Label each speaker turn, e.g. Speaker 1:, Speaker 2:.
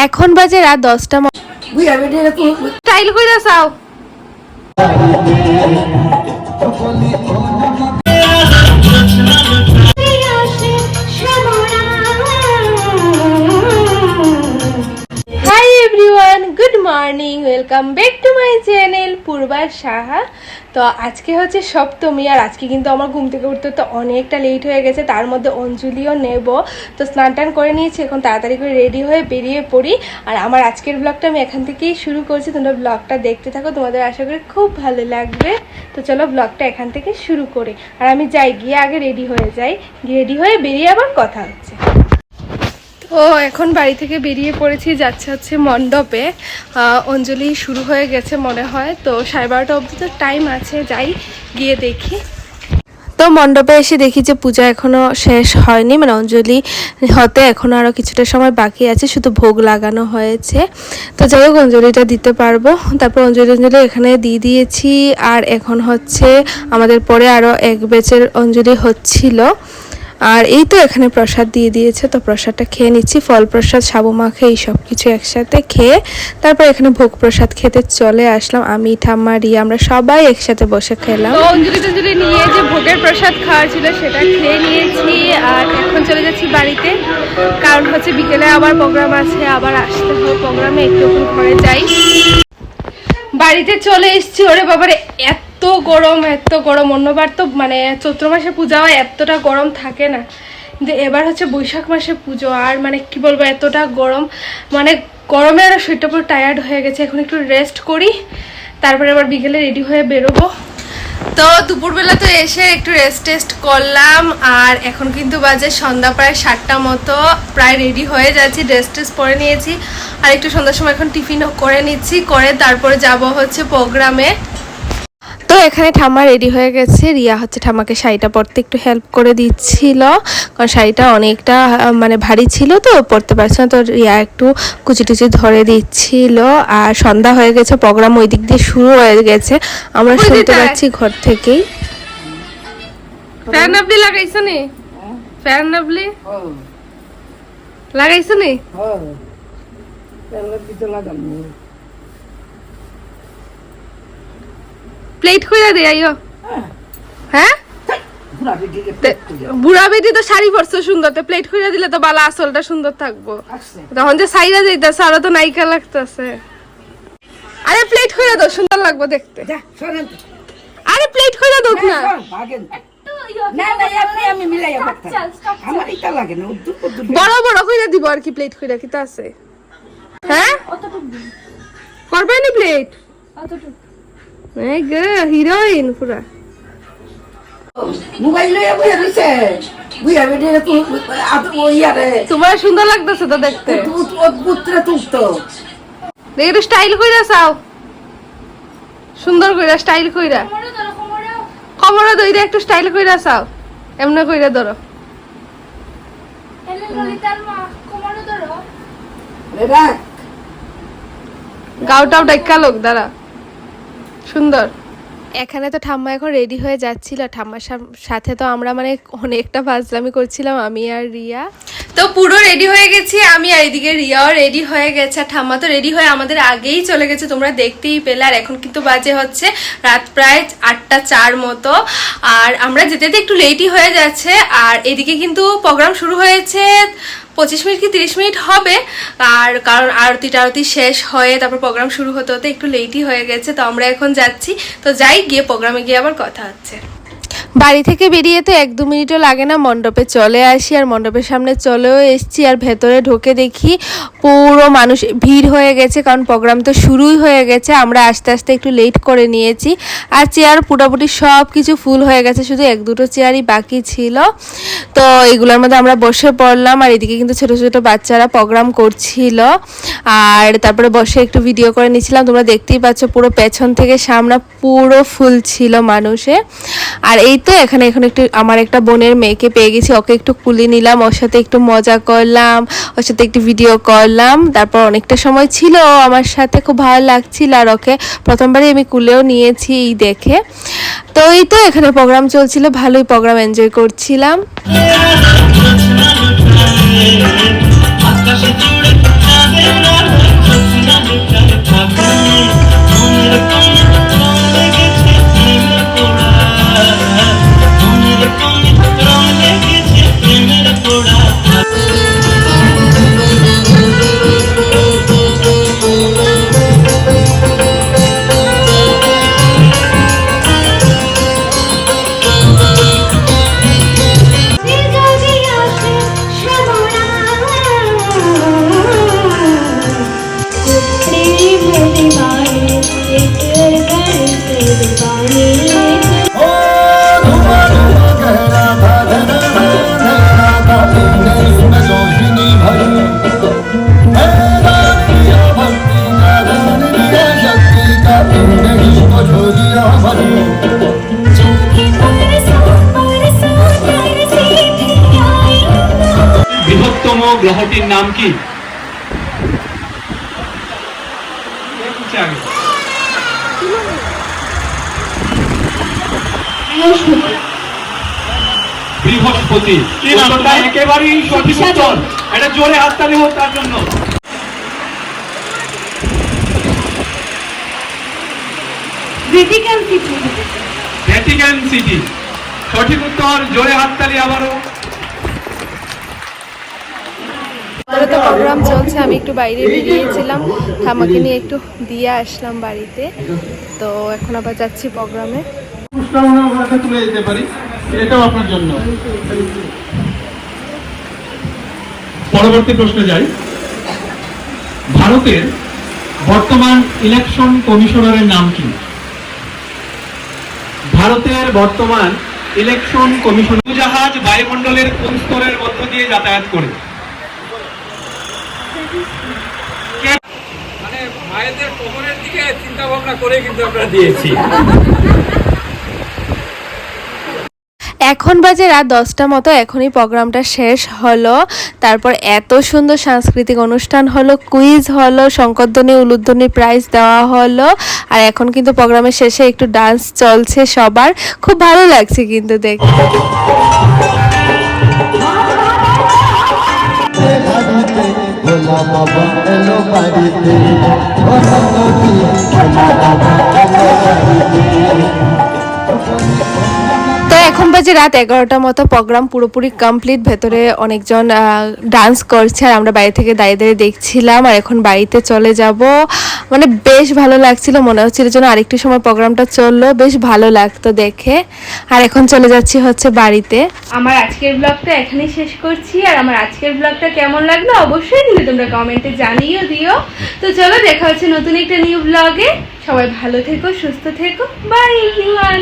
Speaker 1: এখন বাজে রাত 10টা। স্টাইল কইরা চাও। Hi everyone, good morning, welcome back to my channel Purba Saha. তো আজকে হচ্ছে সপ্তমী, আর আজকে কিন্তু আমার ঘুম থেকে উঠতে তো অনেকটা লেট হয়ে গেছে। তার মধ্যে অঞ্জলিও নেব, তো স্নান টান করে নিয়েছি, এখন তাড়াতাড়ি করে রেডি হয়ে বেরিয়ে পড়ি। আর আমার আজকের ব্লগটা আমি এখান থেকেই শুরু করছি, তোমরা ব্লগটা দেখতে থাকো, তোমাদের আশা করি খুব ভালো লাগবে। তো চলো ব্লগটা এখান থেকে শুরু করি। আর আমি যাই, গিয়ে আগে রেডি হয়ে যাই, রেডি হয়ে বেরিয়ে আবার কথা হচ্ছে। তো এখন বাড়ি থেকে বেরিয়ে পড়েছি, যাচ্ছে হচ্ছে মণ্ডপে। অঞ্জলি শুরু হয়ে গেছে মনে হয়, তো 12:30 অবধি তো টাইম আছে, যাই গিয়ে দেখি। তো মণ্ডপে এসে দেখি যে পূজা এখনো শেষ হয়নি, মানে অঞ্জলি হতে এখনো আরও কিছুটা সময় বাকি আছে, শুধু ভোগ লাগানো হয়েছে। তো যাই হোক অঞ্জলিটা দিতে পারবো। তারপর অঞ্জলি এখানে দিয়ে দিয়েছি। আর এখন হচ্ছে আমাদের পরে আরও এক ব্যাচের অঞ্জলি হচ্ছিল। আর এই তো এখানে প্রসাদ দিয়ে দিয়েছে, তো প্রসাদটা খেয়ে নিচ্ছি। ফল প্রসাদ, সাবু মাখা, এই সব কিছু একসাথে খেয়ে তারপর এখানে ভোগ প্রসাদ খেতে চলে আসলাম। আমি, ঠাম্মা, রিয়া, আমরা সবাই একসাথে বসে খেলাম। তো অঞ্জলি নিয়ে যে ভোগের প্রসাদ খাওয়া ছিল সেটা খেয়ে নিয়েছি। আর এখন চলে যাচ্ছি বাড়িতে, কারণ হচ্ছে বিকেলে আবার প্রোগ্রাম আছে, আবার আসতে হবে প্রোগ্রামে, একটু ঘরে যাই। বাড়িতে চলে এসছি। ওরে বাবারে এত গরম, এত গরম। অন্যবার তো মানে চৈত্র মাসে পূজা হয়, এতটা গরম থাকে না, কিন্তু এবার হচ্ছে বৈশাখ মাসে পুজো। আর মানে কি বলবো, এতটা গরম, মানে গরমে আরো শরীরটা পুরো টায়ার্ড হয়ে গেছে। এখন একটু রেস্ট করি, তারপরে আবার বিকেলে রেডি হয়ে বেরোবো। তো দুপুরবেলা তো এসে একটু রেস্ট করলাম। আর এখন কিন্তু বাজে সন্ধ্যা প্রায় 7টা মতো, প্রায় রেডি হয়ে যাচ্ছি, ড্রেস পরে নিয়েছি। আর একটু সন্ধ্যার সময় এখন টিফিনও করে নিচ্ছি, করে তারপরে যাব হচ্ছে প্রোগ্রামে। তো এখানে ঠাম্মা রেডি হয়ে গেছে। রিয়া হচ্ছে ঠাম্মাকে শাড়িটা পরতে একটু হেল্প করে দিচ্ছিল, কারণ শাড়িটা অনেকটা মানে ভারী ছিল, তো পরতে পারছে না। তো রিয়া একটু কুচি টুচি ধরে দিচ্ছিল। আর সন্ধ্যা হয়ে গেছে, প্রোগ্রাম ওই দিক দিয়ে শুরু হয়ে গেছে, আমরা শুনতে পাচ্ছি ঘর থেকেই। ফ্যান আপনি লাগাইছো নি? ফ্যান আপনি লাগাইছো নি? প্লেট কইরা দে আইও। হ্যাঁ, বুড়া বেটি তো শাড়ি পরছো সুন্দর, তো প্লেট কইরা দিলে তো বালা আসলটা সুন্দর থাকবো। তখন যে সাইরা যাইতাছে আরো তো নায়িকা লাগতাছে। আরে প্লেট কইরা দাও, সুন্দর লাগবে দেখতে। আরে প্লেট কইরা দাও না। বড় বড় কইরা দিব আর কি, প্লেট কইরা কি তা আছে? হ্যাঁ করবে নি প্লেট? হিরোইন পুরা। তোমার সুন্দর লাগতেছে তো দেখতে, একটু স্টাইল কইরা চাও, সুন্দর কইরা স্টাইল কইরা কমরা দইরা একটু স্টাইল কইরা চাও, এমনি কইরা ধরো। গাউটাও ডাক্কা লোক দাঁড়া, সুন্দর। এখানে তো ঠাম্মা এখন রেডি হয়ে যাচ্ছিল। ঠাম্মার সাথে তো আমরা মানে অনেকটা ফাজলামি করছিলাম, আমি আর রিয়া। তো পুরো রেডি হয়ে গেছি আমি, আর এদিকে রিয়াও রেডি হয়ে গেছে। আর ঠাম্মা তো রেডি হয়ে আমাদের আগেই চলে গেছে, তোমরা দেখতেই পেলে। আর এখন কিন্তু বাজে হচ্ছে রাত প্রায় 8টা 4 মতো, আর আমরা যেতে যেতে একটু লেটই হয়ে যাচ্ছে। আর এদিকে কিন্তু প্রোগ্রাম শুরু হয়েছে 25 মিনিট কি 30 মিনিট হবে। আর কারণ আরতি শেষ হয়ে তারপর প্রোগ্রাম শুরু হতে হতে একটু লেটই হয়ে গেছে। তো আমরা এখন যাচ্ছি, তো যাই, গিয়ে প্রোগ্রামে গিয়ে আবার কথা হচ্ছে। বাড়ি থেকে বেরিয়ে তো 1-2 মিনিটও লাগে না, মণ্ডপে চলে আসি। আর মণ্ডপের সামনে চলেও এসছি, আর ভেতরে ঢুকে দেখি পুরো মানুষ ভিড় হয়ে গেছে, কারণ প্রোগ্রাম তো শুরুই হয়ে গেছে। আমরা আস্তে আস্তে একটু লেট করে নিয়েছি, আর চেয়ার পুটাপুটি সব কিছু ফুল হয়ে গেছে, শুধু 1-2টো চেয়ারই বাকি ছিল। তো এগুলোর মধ্যে আমরা বসে পড়লাম। আর এদিকে কিন্তু ছোট ছোট বাচ্চারা প্রোগ্রাম করছিল, আর তারপরে বসে একটু ভিডিও করে নিয়েছিলাম। তোমরা দেখতেই পাচ্ছ পুরো পেছন থেকে সামনে পুরো ফুল ছিল মানুষে। আর এই তো এখানে এখন একটু আমার একটা বোনের মেয়েকে পেয়ে গেছি, ওকে একটু কুলে নিলাম, ওর সাথে একটু মজা করলাম, ওর সাথে একটু ভিডিও করলাম। তারপর অনেকটা সময় ছিল আমার সাথে, খুব ভালো লাগছিল। আর ওকে প্রথমবারই আমি কুলেও নিয়েছি এই দেখে। তো এই তো এখানে প্রোগ্রাম চলছিল, ভালোই প্রোগ্রাম এনজয় করছিলাম। আকাশে জুড়ে
Speaker 2: কি? বৃহস্পতি। উত্তরটা একেবারেই সঠিক উত্তর। এটা জোরে হাততালি হোক তার জন্য। ভ্যাটিকান সিটি সঠিক উত্তর। জোরে হাততালি আবারও।
Speaker 1: তো প্রোগ্রাম চলছে, আমি একটু বাইরে বেরিয়েছিলাম, আমাকে নিয়ে একটু দিয়ে আসলাম বাড়িতে। তো এখন আবার যাচ্ছি প্রোগ্রামে।
Speaker 2: তুলে দিতে পারি, এটাও আপনার জন্য। পরবর্তী প্রশ্নে যাই। ভারতের বর্তমান ইলেকশন কমিশনারের নাম কি? ভারতের বর্তমান ইলেকশন কমিশনার জাহাজ বায়ুমণ্ডলের কোন স্তরের মধ্য দিয়ে যাতায়াত করে? মানে মায়েদের কোমরের দিকে চিন্তা ভাবনা করে কিন্তু আমরা দিয়েছি।
Speaker 1: এখন বাজে রাত 10টা মতো, এখনই প্রোগ্রামটা শেষ হলো। তারপর এত সুন্দর সাংস্কৃতিক অনুষ্ঠান হলো, কুইজ হলো, শঙ্করধ্বনি উলুধ্বনি প্রাইজ দেওয়া হলো। আর এখন কিন্তু প্রোগ্রামের শেষে একটু ডান্স চলছে সবার, খুব ভালো লাগছে কিন্তু দেখতে।
Speaker 3: ভোলা বাবা এলো বাড়িতে,
Speaker 1: তো এখন বাজে রাত 11টা মতো, প্রোগ্রাম পুরোপুরি কমপ্লিট। ভেতরে অনেকজন ডান্স করছে আর আমরা বাইরে থেকে দাঁড়িয়ে দাঁড়িয়ে দেখছিলাম। আর এখন বাড়িতে চলে যাব, মানে বেশ ভালো লাগছিল, মনে হচ্ছিল যেন আরেকটু সময় প্রোগ্রামটা চললো, বেশ ভালো লাগতো দেখে। আর এখন চলে যাচ্ছি হচ্ছে বাড়িতে। আমার আজকের ব্লগটা এখানেই শেষ করছি। আর আমার আজকের ব্লগটা কেমন লাগলো অবশ্যই কিন্তু তোমরা কমেন্টে জানিয়ে দিও। তো চলো, দেখা হচ্ছে নতুন একটা নিউ ব্লগে। সবাই ভালো থেকো, সুস্থ থেকো, বাই এভরিওয়ান।